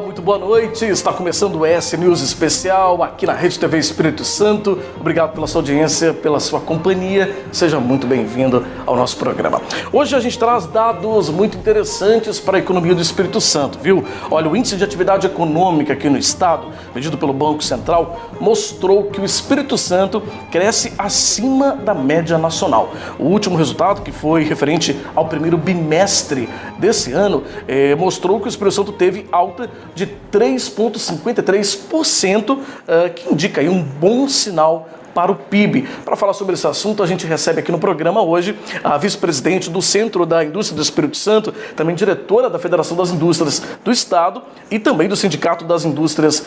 Olá, muito boa noite. Está começando o ES News Especial aqui na Rede TV Espírito Santo. Obrigado pela sua audiência, pela sua companhia. Seja muito bem-vindo ao nosso programa. Hoje a gente traz dados muito interessantes para a economia do Espírito Santo, viu? Olha, o índice de atividade econômica aqui no estado, medido pelo Banco Central, mostrou que o Espírito Santo cresce acima da média nacional. O último resultado, que foi referente ao primeiro bimestre desse ano, mostrou que o Espírito Santo teve alta de 3,53%, que indica aí um bom sinal para o PIB. Para falar sobre esse assunto, a gente recebe aqui no programa hoje a vice-presidente do Centro da Indústria do Espírito Santo, também diretora da Federação das Indústrias do Estado e também do Sindicato das Indústrias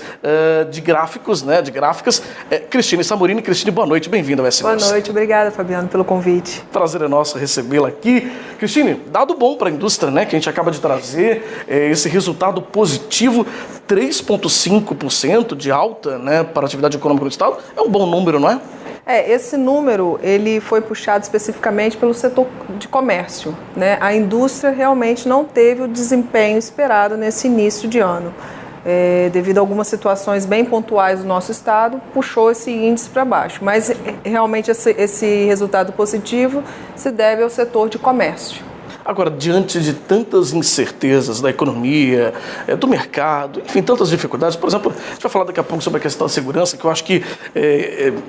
de Gráficos, de gráficas, Cristine Samorini. Cristine, boa noite, bem-vinda ao SNS. Boa noite, obrigada, Fabiano, pelo convite. Prazer é nosso recebê-la aqui. Cristine, dado bom para a indústria, que a gente acaba de trazer, esse resultado positivo, 3,5% de alta, para a atividade econômica do Estado, é um bom número, não é? Esse número ele foi puxado especificamente pelo setor de comércio, A indústria realmente não teve o desempenho esperado nesse início de ano. Devido a algumas situações bem pontuais do nosso estado, puxou esse índice para baixo. Mas realmente esse resultado positivo se deve ao setor de comércio. Agora, diante de tantas incertezas da economia, do mercado, enfim, tantas dificuldades, por exemplo, a gente vai falar daqui a pouco sobre a questão da segurança, que eu acho que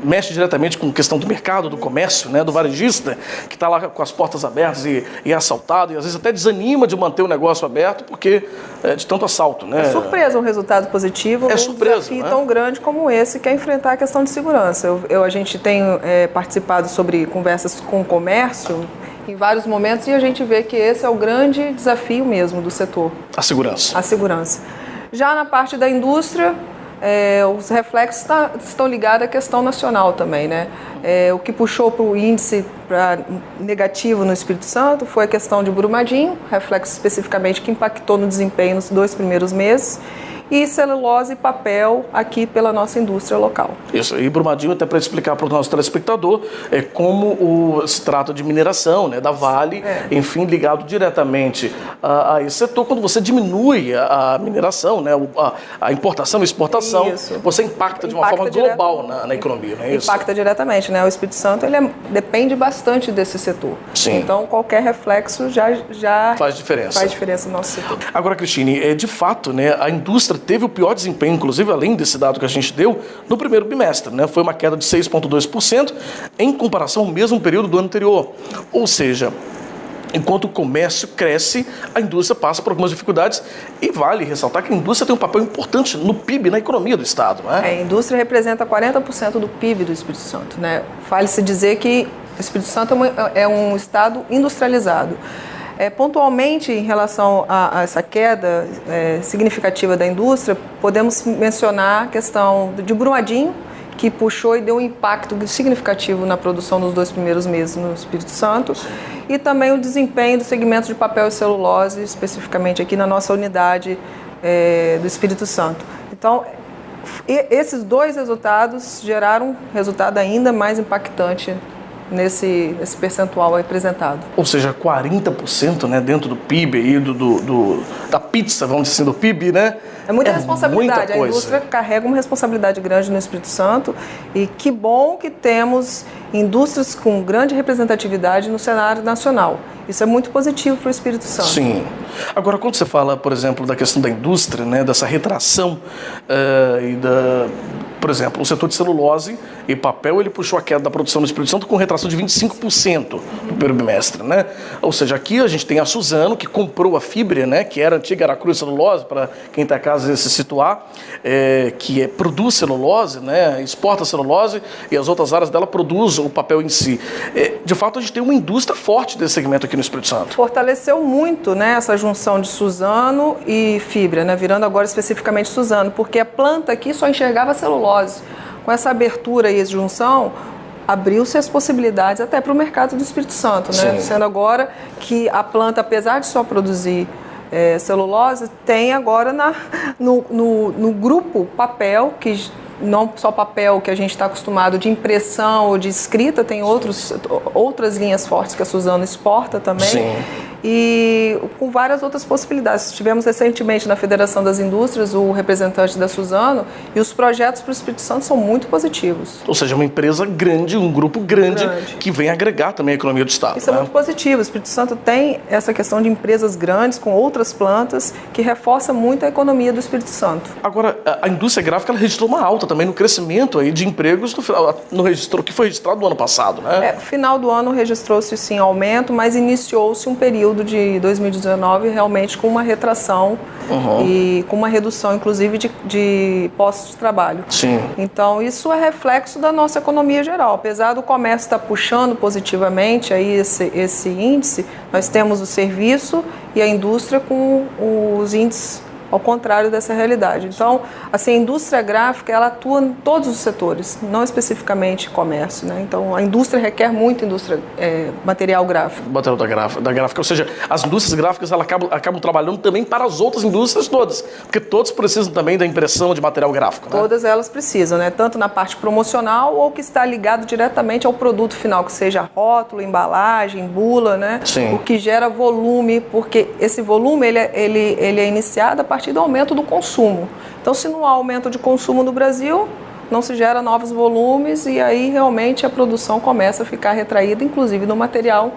mexe diretamente com a questão do mercado, do comércio, do varejista, que está lá com as portas abertas e é assaltado, e às vezes até desanima de manter o negócio aberto, porque de tanto assalto. É surpresa um resultado positivo, desafio tão grande como esse, que é enfrentar a questão de segurança. A gente tem participado sobre conversas com o comércio, em vários momentos, e a gente vê que esse é o grande desafio mesmo do setor. A segurança. A segurança. Já na parte da indústria, os reflexos estão ligados à questão nacional também, O que puxou para o índice negativo no Espírito Santo foi a questão de Brumadinho, reflexo especificamente que impactou no desempenho nos 2 primeiros meses, e celulose e papel aqui pela nossa indústria local. Isso, e Brumadinho, até para explicar para o nosso telespectador, como se trata de mineração, da Vale, enfim, ligado diretamente a esse setor. Quando você diminui a mineração, a importação e exportação, você impacta de uma forma global na economia, não é isso? Impacta diretamente, O Espírito Santo depende bastante desse setor. Sim. Então, qualquer reflexo já faz diferença. Faz diferença no nosso setor. Agora, Cristine, de fato, a indústria teve o pior desempenho, inclusive além desse dado que a gente deu, no primeiro bimestre. Foi uma queda de 6,2% em comparação ao mesmo período do ano anterior. Ou seja, enquanto o comércio cresce, a indústria passa por algumas dificuldades, e vale ressaltar que a indústria tem um papel importante no PIB, na economia do estado. A indústria representa 40% do PIB do Espírito Santo. Vale-se dizer que o Espírito Santo é um estado industrializado. Pontualmente, em relação a essa queda significativa da indústria, podemos mencionar a questão de Brumadinho, que puxou e deu um impacto significativo na produção nos 2 primeiros meses no Espírito Santo, e também o desempenho do segmento de papel e celulose, especificamente aqui na nossa unidade do Espírito Santo. Então, esses 2 resultados geraram um resultado ainda mais impactante nesse percentual apresentado. Ou seja, 40% dentro do PIB, aí, da pizza, vamos dizer assim, do PIB, É muita responsabilidade. Muita a indústria carrega uma responsabilidade grande no Espírito Santo, e que bom que temos indústrias com grande representatividade no cenário nacional. Isso é muito positivo para o Espírito Santo. Sim. Agora, quando você fala, por exemplo, da questão da indústria, dessa retração por exemplo, o setor de celulose e papel, ele puxou a queda da produção no Espírito Santo com retração de 25% no primeiro bimestre, Ou seja, aqui a gente tem a Suzano, que comprou a Fibria, que era a antiga Aracruz Celulose, para quem está em casa se situar, que produz celulose, exporta celulose, e as outras áreas dela produzem o papel em si. De fato, a gente tem uma indústria forte desse segmento aqui no Espírito Santo. Fortaleceu muito, essa junção de Suzano e Fibria, virando agora especificamente Suzano, porque a planta aqui só enxergava celulose. Com essa abertura e junção, abriu-se as possibilidades até para o mercado do Espírito Santo, Sendo agora que a planta, apesar de só produzir celulose, tem agora no grupo papel, que não só papel que a gente está acostumado de impressão ou de escrita, tem outras linhas fortes que a Suzano exporta também. Sim. e com várias outras possibilidades. Tivemos recentemente na Federação das Indústrias o representante da Suzano, e os projetos para o Espírito Santo são muito positivos. Ou seja, uma empresa grande, um grupo grande. Que vem agregar também a economia do Estado. Isso é muito positivo. O Espírito Santo tem essa questão de empresas grandes com outras plantas que reforça muito a economia do Espírito Santo. Agora, a indústria gráfica ela registrou uma alta também no crescimento aí de empregos no registro que foi registrado no ano passado, né? Final do ano registrou-se sim aumento, mas iniciou-se um período de 2019 realmente com uma retração e com uma redução, inclusive, de postos de trabalho. Sim. Então, isso é reflexo da nossa economia geral. Apesar do comércio estar puxando positivamente aí esse índice, nós temos o serviço e a indústria com os índices ao contrário dessa realidade. Então, assim, a indústria gráfica, ela atua em todos os setores, não especificamente comércio, né? Então, a indústria requer muito material gráfico. Material da gráfica, ou seja, as indústrias gráficas elas acabam trabalhando também para as outras indústrias todas, porque todos precisam também da impressão de material gráfico, né? Todas elas precisam, né? Tanto na parte promocional ou que está ligado diretamente ao produto final, que seja rótulo, embalagem, bula, né? Sim. O que gera volume, porque esse volume ele é iniciado a partir do aumento do consumo. Então, se não há aumento de consumo no Brasil, não se gera novos volumes e aí realmente a produção começa a ficar retraída, inclusive no material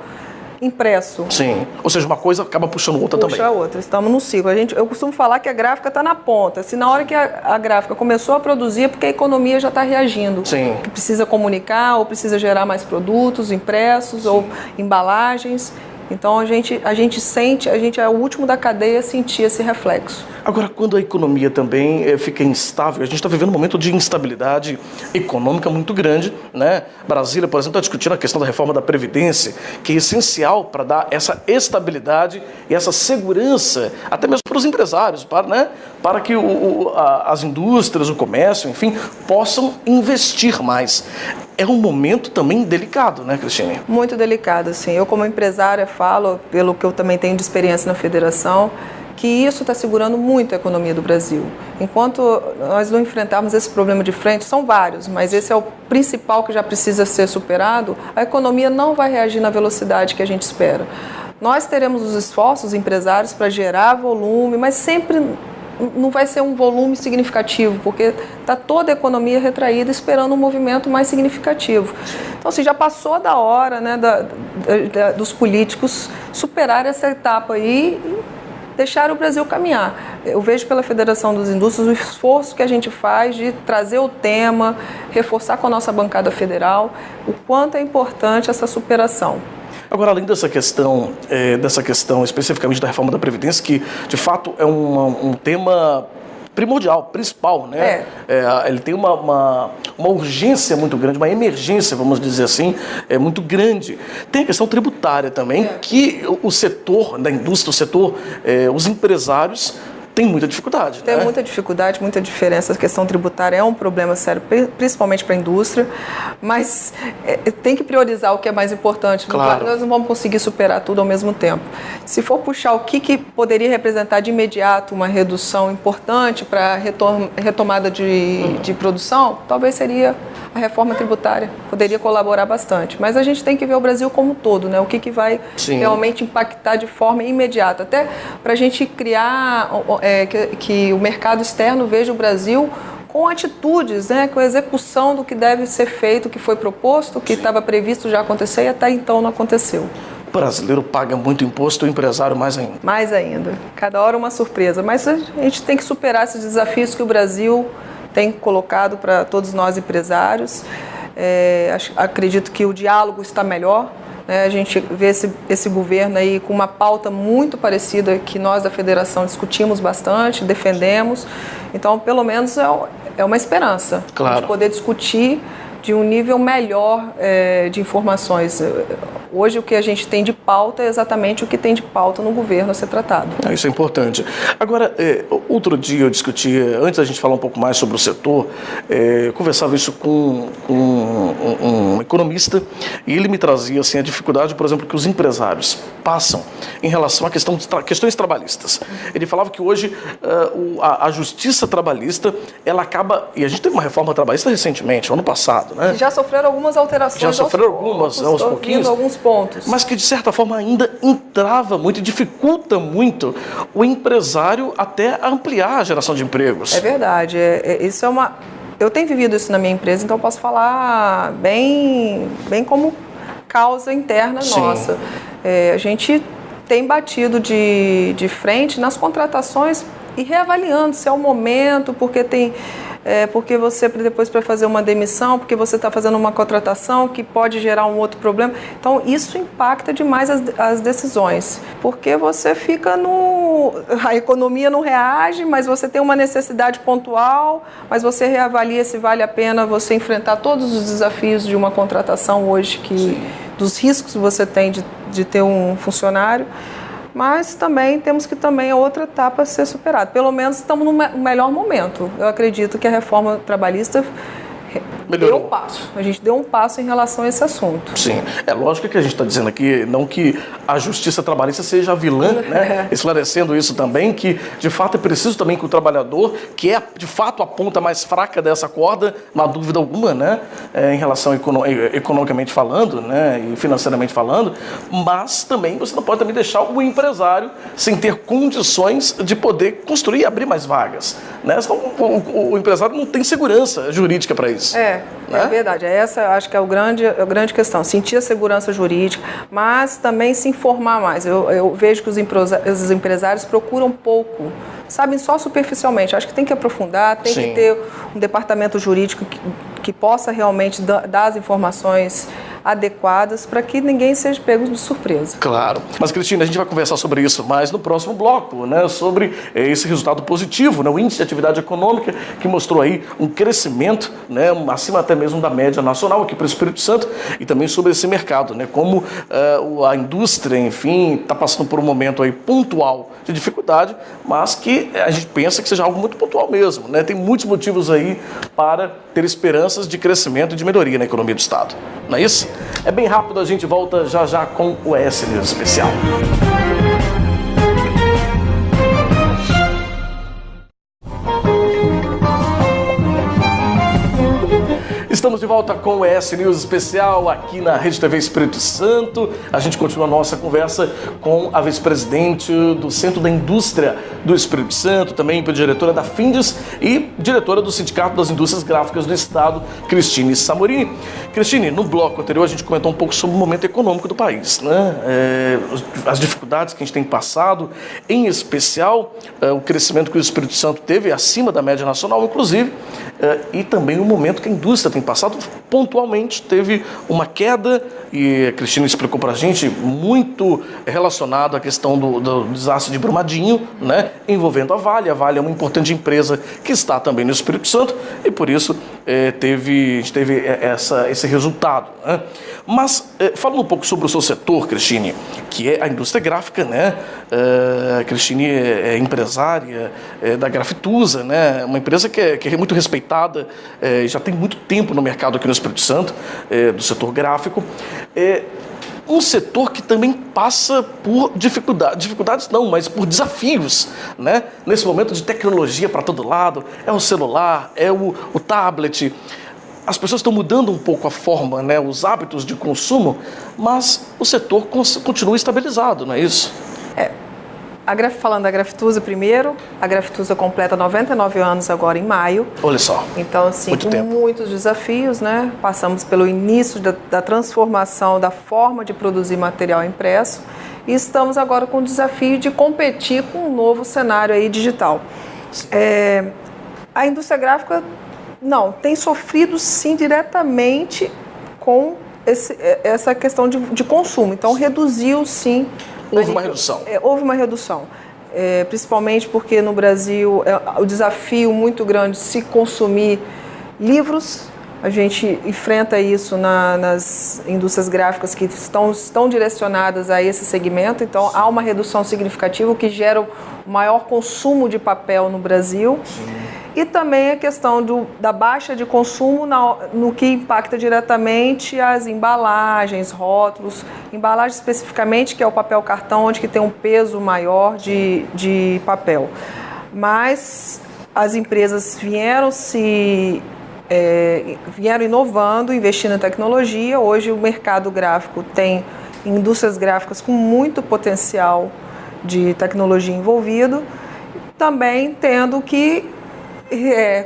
impresso. Sim, ou seja, uma coisa acaba puxando outra também. Puxa a outra, estamos no ciclo. Eu costumo falar que a gráfica está na ponta. Se na hora que a gráfica começou a produzir, é porque a economia já está reagindo. Sim. Que precisa comunicar, ou precisa gerar mais produtos impressos, ou embalagens. Então a gente sente, a gente é o último da cadeia a sentir esse reflexo. Agora, quando a economia também fica instável, a gente está vivendo um momento de instabilidade econômica muito grande, né? Brasília, por exemplo, está discutindo a questão da reforma da Previdência, que é essencial para dar essa estabilidade e essa segurança, até mesmo para os empresários, para que as indústrias, o comércio, enfim, possam investir mais. É um momento também delicado, né, Cristine? Muito delicado, sim. Eu, como empresária, falo, pelo que eu também tenho de experiência na federação, que isso está segurando muito a economia do Brasil. Enquanto nós não enfrentarmos esse problema de frente, são vários, mas esse é o principal que já precisa ser superado, a economia não vai reagir na velocidade que a gente espera. Nós teremos os esforços empresários para gerar volume, mas sempre não vai ser um volume significativo, porque está toda a economia retraída esperando um movimento mais significativo. Então, assim, já passou da hora, né, dos políticos superar essa etapa aí e deixar o Brasil caminhar. Eu vejo pela Federação das Indústrias o esforço que a gente faz de trazer o tema, reforçar com a nossa bancada federal o quanto é importante essa superação. Agora, além dessa questão especificamente da reforma da Previdência, que de fato é um tema primordial, principal, né? Ele tem uma urgência muito grande, uma emergência, vamos dizer assim, muito grande. Tem a questão tributária também, que o setor da indústria, os empresários tem muita dificuldade. Tem muita dificuldade, muita diferença. A questão tributária é um problema sério, principalmente para a indústria, mas tem que priorizar o que é mais importante. Claro. Nós não vamos conseguir superar tudo ao mesmo tempo. Se for puxar o que poderia representar de imediato uma redução importante para a retomada de produção, talvez seria a reforma tributária. Poderia colaborar bastante. Mas a gente tem que ver o Brasil como um todo, né? O que vai realmente impactar de forma imediata. Até para a gente criar que o mercado externo veja o Brasil com atitudes, né, com a execução do que deve ser feito, o que foi proposto, o que estava previsto já acontecer e até então não aconteceu. O brasileiro paga muito imposto, o empresário mais ainda. Mais ainda. Cada hora uma surpresa. Mas a gente tem que superar esses desafios que o Brasil tem colocado para todos nós empresários. Acredito que o diálogo está melhor. A gente vê esse governo aí com uma pauta muito parecida que nós da Federação discutimos bastante, defendemos. Então, pelo menos é uma esperança. Claro. De poder discutir de um nível melhor de informações. Hoje o que a gente tem de pauta é exatamente o que tem de pauta no governo a ser tratado. Isso é importante. Agora, outro dia eu discuti, antes da gente falar um pouco mais sobre o setor, eu conversava isso com um economista e ele me trazia assim, a dificuldade, por exemplo, que os empresários passam em relação à questões trabalhistas. Ele falava que hoje a justiça trabalhista, ela acaba, e a gente teve uma reforma trabalhista recentemente, ano passado, né? Já sofreram algumas alterações. Já sofreram algumas, aos pouquinhos. Alguns pontos. Mas que, de certa forma, ainda entrava muito e dificulta muito o empresário até ampliar a geração de empregos. É verdade. Isso é uma... Eu tenho vivido isso na minha empresa, então eu posso falar bem como causa interna nossa. A gente tem batido de frente nas contratações e reavaliando se é o momento, porque você depois para fazer uma demissão, porque você está fazendo uma contratação que pode gerar um outro problema. Então, isso impacta demais as decisões, porque você fica a economia não reage, mas você tem uma necessidade pontual, mas você reavalia se vale a pena você enfrentar todos os desafios de uma contratação hoje, dos riscos que você tem de ter um funcionário. Mas também temos que a outra etapa ser superada. Pelo menos estamos no melhor momento. Eu acredito que a reforma trabalhista melhorou. Deu um passo. A gente deu um passo em relação a esse assunto. Sim. É lógico que a gente está dizendo aqui, não que a justiça trabalhista seja a vilã, né? Esclarecendo isso também, que de fato é preciso também que o trabalhador, que é de fato a ponta mais fraca dessa corda, não há dúvida alguma, né? Em relação economicamente falando, né? E financeiramente falando, mas também você não pode também deixar o empresário sem ter condições de poder construir e abrir mais vagas, né? Senão o empresário não tem segurança jurídica para isso. É verdade. Essa acho que é a grande questão. Sentir a segurança jurídica, mas também se informar mais. Eu vejo que os empresários procuram pouco, sabem só superficialmente. Acho que tem que aprofundar, tem que ter um departamento jurídico que possa realmente dar as informações adequadas para que ninguém seja pego de surpresa. Claro. Mas, Cristina, a gente vai conversar sobre isso mais no próximo bloco, né? Sobre esse resultado positivo, né? O índice de atividade econômica que mostrou aí um crescimento, né? Acima até mesmo da média nacional aqui para o Espírito Santo, e também sobre esse mercado, né? Como a indústria, enfim, está passando por um momento aí pontual de dificuldade, mas que a gente pensa que seja algo muito pontual mesmo, né? Tem muitos motivos aí para ter esperanças de crescimento e de melhoria na economia do Estado. Não é isso? É bem rápido, a gente volta já com o ES News Especial. Estamos de volta com o ES News Especial aqui na Rede TV Espírito Santo. A gente continua a nossa conversa com a vice-presidente do Centro da Indústria do Espírito Santo, também diretora da Findes e diretora do Sindicato das Indústrias Gráficas do Estado, Cristine Samorini. Cristine, no bloco anterior a gente comentou um pouco sobre o momento econômico do país, né? As dificuldades que a gente tem passado, em especial o crescimento que o Espírito Santo teve acima da média nacional, inclusive, e também o momento que a indústria tem passado. Pontualmente teve uma queda, e a Cristina explicou para a gente, muito relacionado à questão do desastre de Brumadinho, né, envolvendo a Vale. A Vale é uma importante empresa que está também no Espírito Santo e por isso a gente teve esse resultado, né? Mas falando um pouco sobre o seu setor, Cristine, que é a indústria gráfica, né? A Cristine é empresária da Grafitusa, né? Uma empresa que é muito respeitada, já tem muito tempo no mercado aqui no Espírito Santo, do setor gráfico. Um setor que também passa por dificuldades não, mas por desafios, né? Nesse momento de tecnologia para todo lado, é o celular, é o tablet. As pessoas estão mudando um pouco a forma, né, os hábitos de consumo, mas o setor continua estabilizado, não é isso? Falando da Grafitusa primeiro, a Grafitusa completa 99 anos agora em maio. Olha só. Então, assim, muitos desafios, né? Passamos pelo início da transformação da forma de produzir material impresso e estamos agora com o desafio de competir com um novo cenário aí digital. A indústria gráfica, tem sofrido sim diretamente com essa questão de consumo. Então, reduziu sim. Houve uma redução. Houve uma redução, principalmente porque no Brasil o desafio muito grande de se consumir livros. A gente enfrenta isso nas indústrias gráficas que estão direcionadas a esse segmento. Então, há uma redução significativa, o que gera o maior consumo de papel no Brasil. Sim. E também a questão da baixa de consumo no que impacta diretamente as embalagens, rótulos. Embalagem especificamente, que é o papel cartão, onde que tem um peso maior de papel. Mas as empresas vieram inovando, investindo em tecnologia. Hoje o mercado gráfico tem indústrias gráficas com muito potencial de tecnologia envolvido, também tendo que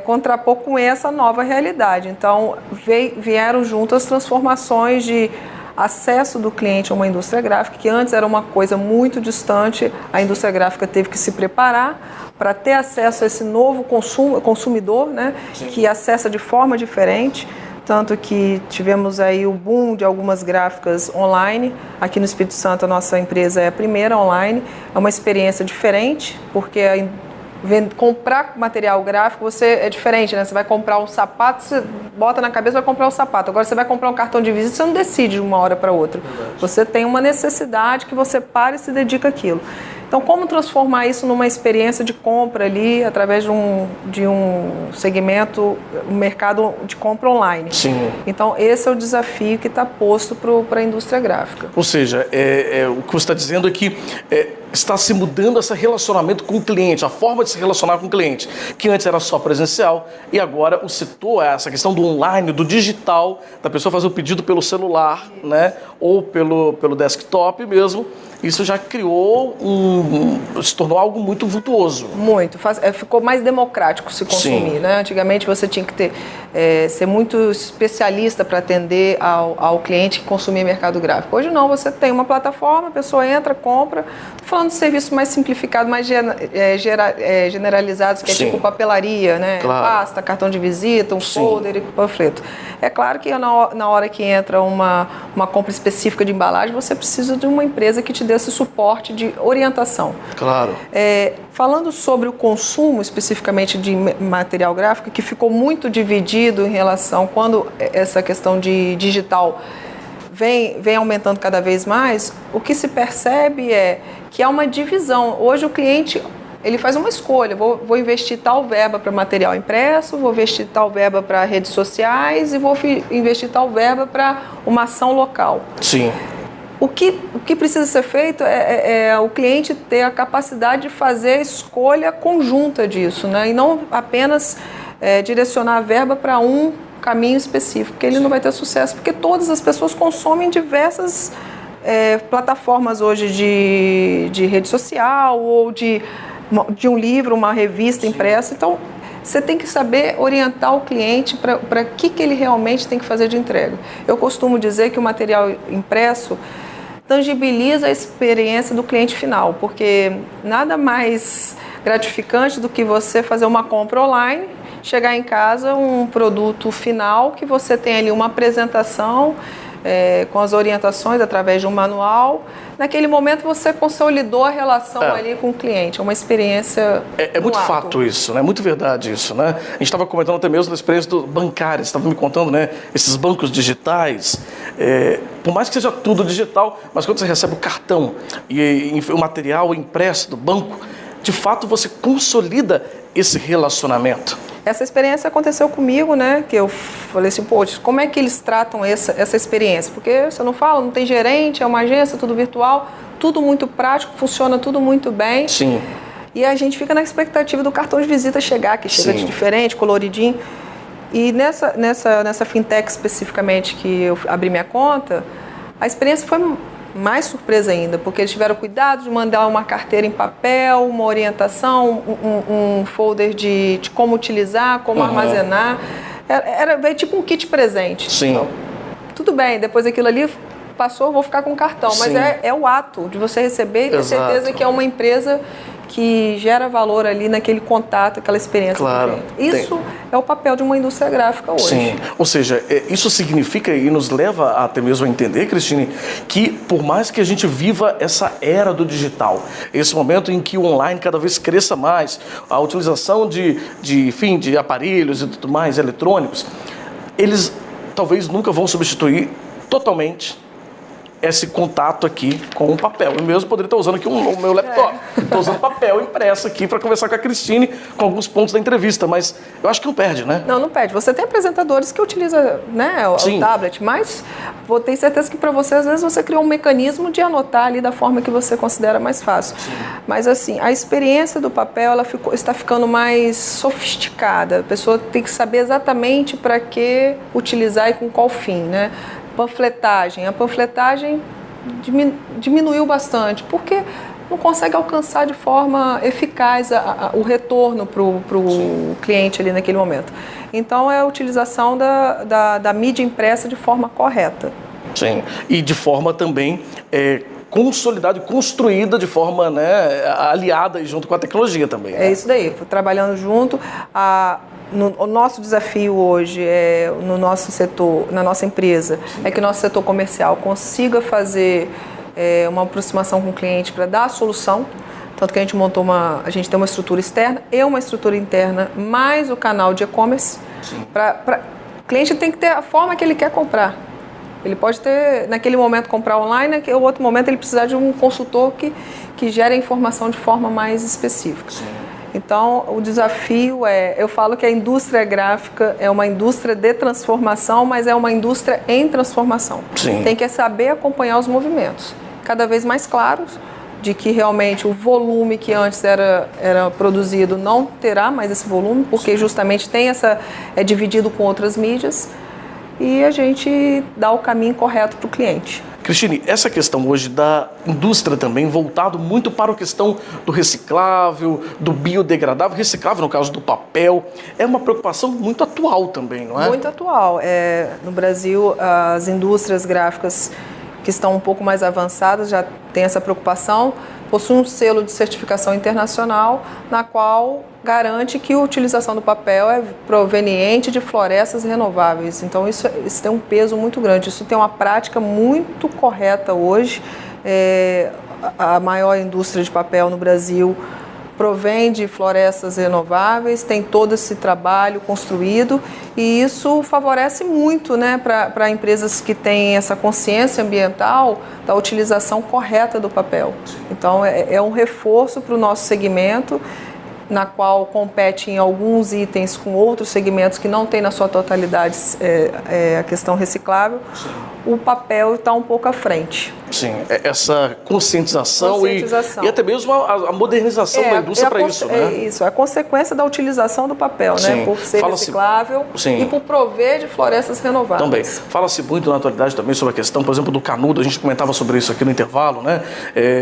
contrapor com essa nova realidade. Então, vieram junto as transformações de acesso do cliente a uma indústria gráfica, que antes era uma coisa muito distante. A indústria gráfica teve que se preparar para ter acesso a esse novo consumidor, né, que acessa de forma diferente. Tanto que tivemos aí o boom de algumas gráficas online. Aqui no Espírito Santo, a nossa empresa é a primeira online. É uma experiência diferente, porque comprar material gráfico é diferente, né? Você vai comprar um sapato, você bota na cabeça, vai comprar um sapato. Agora você vai comprar um cartão de visita, você não decide de uma hora para outra. Você tem uma necessidade que você para e se dedica àquilo. Então, como transformar isso numa experiência de compra ali, através de um segmento, um mercado de compra online? Sim. Então, esse é o desafio que está posto para a indústria gráfica. Ou seja, o que você está dizendo é que está se mudando esse relacionamento com o cliente, a forma de se relacionar com o cliente, que antes era só presencial e agora o setor, essa questão do online, do digital, da pessoa fazer o pedido pelo celular, né, ou pelo desktop mesmo. Isso já criou se tornou algo muito vultuoso. Muito. Ficou mais democrático se consumir, né? Antigamente você tinha que ser muito especialista para atender ao cliente que consumia mercado gráfico. Hoje não, você tem uma plataforma, a pessoa entra, compra. Estou falando de serviços mais simplificados, mais generalizados, que é tipo papelaria, né? Claro. Pasta, cartão de visita, folder e panfleto. É claro que na hora que entra uma compra específica de embalagem, você precisa de uma empresa que te dê esse suporte de orientação. Claro. Falando sobre o consumo especificamente de material gráfico, que ficou muito dividido em relação quando essa questão de digital vem aumentando cada vez mais, o que se percebe é que há uma divisão. Hoje o cliente ele faz uma escolha, vou investir tal verba para material impresso, vou investir tal verba para redes sociais e vou investir tal verba para uma ação local. Sim. O que precisa ser feito é o cliente ter a capacidade de fazer a escolha conjunta disso, né? E não apenas direcionar a verba para um caminho específico, porque ele não vai ter sucesso, porque todas as pessoas consomem diversas plataformas hoje de rede social ou de um livro, uma revista impressa. Então, você tem que saber orientar o cliente para que ele realmente tem que fazer de entrega. Eu costumo dizer que o material impresso tangibiliza a experiência do cliente final, porque nada mais gratificante do que você fazer uma compra online, chegar em casa, um produto final, que você tem ali uma apresentação com as orientações através de um manual. Naquele momento você consolidou a relação ali com o cliente, é uma experiência muito fato isso, né? Muito verdade isso, né? A gente estava comentando até mesmo da experiência do bancário, você estava me contando, né? Esses bancos digitais, por mais que seja tudo digital, mas quando você recebe o cartão e o material impresso do banco, de fato você consolida esse relacionamento. Essa experiência aconteceu comigo, né? Que eu falei assim, como é que eles tratam essa experiência? Porque você não fala, não tem gerente, é uma agência, tudo virtual, tudo muito prático, funciona tudo muito bem. Sim. E a gente fica na expectativa do cartão de visita chegar, que chega de diferente, coloridinho. E nessa fintech especificamente que eu abri minha conta, a experiência foi mais surpresa ainda, porque eles tiveram cuidado de mandar uma carteira em papel, uma orientação, um folder de como utilizar, como armazenar. Veio tipo um kit presente. Sim. Então, tudo bem, depois aquilo ali passou, vou ficar com o cartão. Mas é o ato de você receber e ter certeza que é uma empresa que gera valor ali naquele contato, aquela experiência. Claro. Isso é o papel de uma indústria gráfica hoje. Sim, ou seja, isso significa e nos leva até mesmo a entender, Cristine, que por mais que a gente viva essa era do digital, esse momento em que o online cada vez cresça mais, a utilização de aparelhos e tudo mais eletrônicos, eles talvez nunca vão substituir totalmente esse contato aqui com o papel. Eu mesmo poderia estar usando aqui o meu laptop. Estou usando papel impresso aqui para conversar com a Cristine com alguns pontos da entrevista, mas eu acho que não perde, né? Não perde. Você tem apresentadores que utilizam, né, o tablet, mas vou ter certeza que para você, às vezes, você criou um mecanismo de anotar ali da forma que você considera mais fácil. Sim. Mas, assim, a experiência do papel está ficando mais sofisticada. A pessoa tem que saber exatamente para que utilizar e com qual fim, né? Panfletagem. A panfletagem diminuiu bastante, porque não consegue alcançar de forma eficaz o retorno para o cliente ali naquele momento. Então, é a utilização da mídia impressa de forma correta. Sim, e de forma também consolidada e construída de forma, né, aliada junto com a tecnologia também. Né? É isso daí, trabalhando junto. O nosso desafio hoje no nosso setor, na nossa empresa, é que o nosso setor comercial consiga fazer uma aproximação com o cliente para dar a solução. Tanto que a gente tem uma estrutura externa e uma estrutura interna, mais o canal de e-commerce. O cliente tem que ter a forma que ele quer comprar. Ele pode ter, naquele momento, comprar online, naquele outro momento ele precisar de um consultor que gere a informação de forma mais específica. Sim. Então, o desafio eu falo que a indústria gráfica é uma indústria de transformação, mas é uma indústria em transformação. Sim. Tem que saber acompanhar os movimentos, cada vez mais claros, de que realmente o volume que antes era produzido não terá mais esse volume, porque justamente é dividido com outras mídias, e a gente dá o caminho correto para o cliente. Cristine, essa questão hoje da indústria também voltado muito para a questão do reciclável, do biodegradável, reciclável no caso do papel, é uma preocupação muito atual também, não é? Muito atual. No Brasil, as indústrias gráficas que estão um pouco mais avançadas já têm essa preocupação, possuem um selo de certificação internacional na qual garante que a utilização do papel é proveniente de florestas renováveis. Então, isso tem um peso muito grande. Isso tem uma prática muito correta hoje. A maior indústria de papel no Brasil provém de florestas renováveis, tem todo esse trabalho construído e isso favorece muito, né, para empresas que têm essa consciência ambiental da utilização correta do papel. Então, é um reforço para o nosso segmento, na qual compete em alguns itens com outros segmentos que não tem na sua totalidade a questão reciclável. Sim. O papel está um pouco à frente. Sim, essa conscientização. E até mesmo a modernização da indústria para isso, né? É isso, a consequência da utilização do papel, né? Por ser reciclável e por prover de florestas renováveis. Também. Fala-se muito na atualidade também sobre a questão, por exemplo, do canudo, a gente comentava sobre isso aqui no intervalo, né?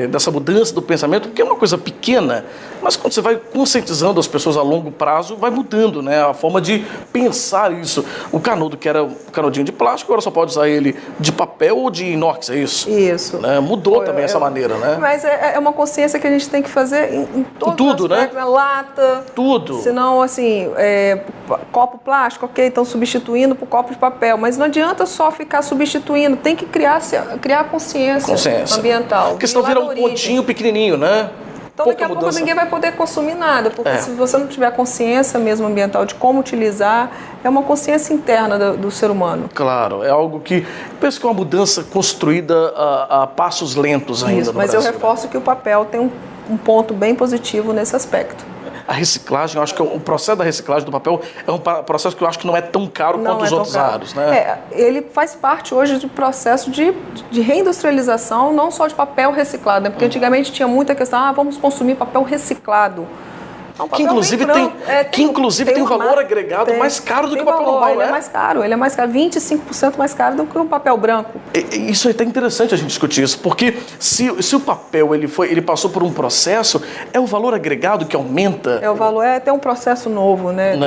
Dessa mudança do pensamento, porque é uma coisa pequena, mas quando você vai conscientizando as pessoas a longo prazo, vai mudando, né? A forma de pensar isso. O canudo, que era um canudinho de plástico, agora só pode usar ele de papel ou de inox, é isso? Isso. Né? Mudou também essa maneira, né? Mas é uma consciência que a gente tem que fazer em tudo, né? Lata. Tudo. Senão, assim, copo plástico, ok, estão substituindo por copo de papel. Mas não adianta só ficar substituindo, tem que criar consciência ambiental. Porque senão vira um pontinho pequenininho, né? Então, daqui a pouco ninguém vai poder consumir nada, porque se você não tiver consciência mesmo ambiental de como utilizar, é uma consciência interna do ser humano. Claro, é algo que penso que é uma mudança construída a passos lentos ainda no Brasil. Mas eu reforço que o papel tem um ponto bem positivo nesse aspecto. A reciclagem, eu acho que o processo da reciclagem do papel é um processo que eu acho que não é tão caro quanto os outros aros, né? Ele faz parte hoje do processo de reindustrialização, não só de papel reciclado, né? Porque antigamente tinha muita questão, vamos consumir papel reciclado. Que inclusive tem um valor agregado mais caro do que o papel normal, ele é mais caro, 25% mais caro do que um papel branco. Isso é até interessante a gente discutir isso, porque se o papel ele passou por um processo, é o valor agregado que aumenta? É o valor, tem um processo novo, né?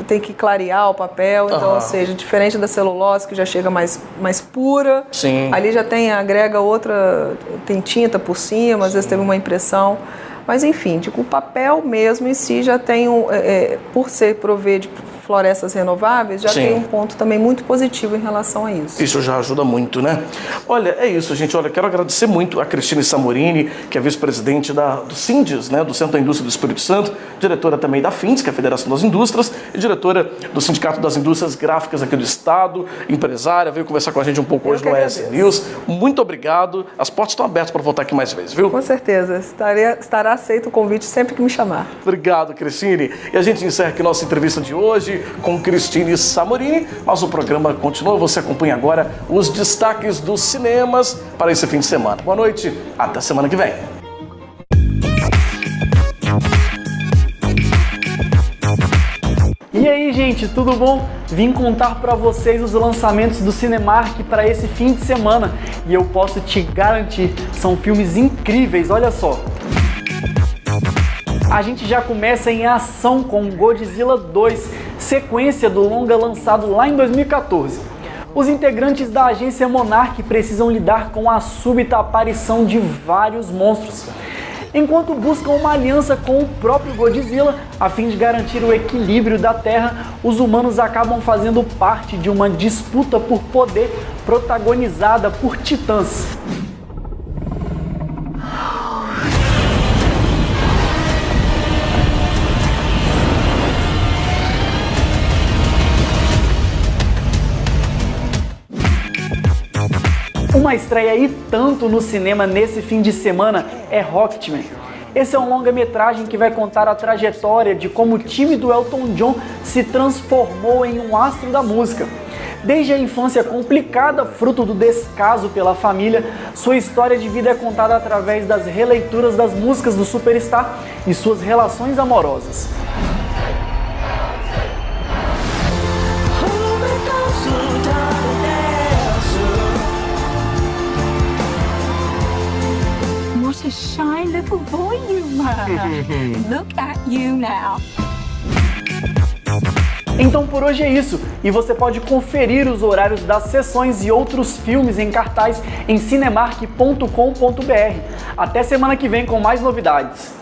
Tem que clarear o papel, então, ou seja, diferente da celulose, que já chega mais pura, Sim. Ali já agrega tem tinta por cima, às vezes teve uma impressão. Mas, enfim, o papel mesmo em si já tem, por ser prover de florestas renováveis, já Sim. tem um ponto também muito positivo em relação a isso. Isso já ajuda muito, né? Olha, é isso, gente. Olha, quero agradecer muito a Cristine Samorini, que é vice-presidente do SINDIS, né, do Centro da Indústria do Espírito Santo, diretora também da FINDES, que é a Federação das Indústrias, e diretora do Sindicato das Indústrias Gráficas aqui do Estado, empresária, veio conversar com a gente um pouco hoje no ES News. Muito obrigado. As portas estão abertas para voltar aqui mais vezes, viu? Com certeza. Estará aceito o convite sempre que me chamar. Obrigado, Cristine. E a gente encerra aqui nossa entrevista de hoje com Cristine Samorini, mas o programa continua. Você acompanha agora os destaques dos cinemas para esse fim de semana. Boa noite, até semana que vem. E aí, gente, tudo bom? Vim contar para vocês os lançamentos do Cinemark para esse fim de semana e eu posso te garantir, são filmes incríveis, olha só. A gente já começa em ação com Godzilla 2, sequência do longa lançado lá em 2014. Os integrantes da agência Monarch precisam lidar com a súbita aparição de vários monstros, enquanto buscam uma aliança com o próprio Godzilla a fim de garantir o equilíbrio da Terra. Os humanos acabam fazendo parte de uma disputa por poder protagonizada por titãs. Uma estreia e tanto no cinema nesse fim de semana é Rocketman. Esse é um longa-metragem que vai contar a trajetória de como o time do Elton John se transformou em um astro da música. Desde a infância complicada, fruto do descaso pela família, sua história de vida é contada através das releituras das músicas do superstar e suas relações amorosas. What a shy little boy you were. Look at you now. Então por hoje é isso, e você pode conferir os horários das sessões e outros filmes em cartaz em cinemark.com.br. Até semana que vem com mais novidades.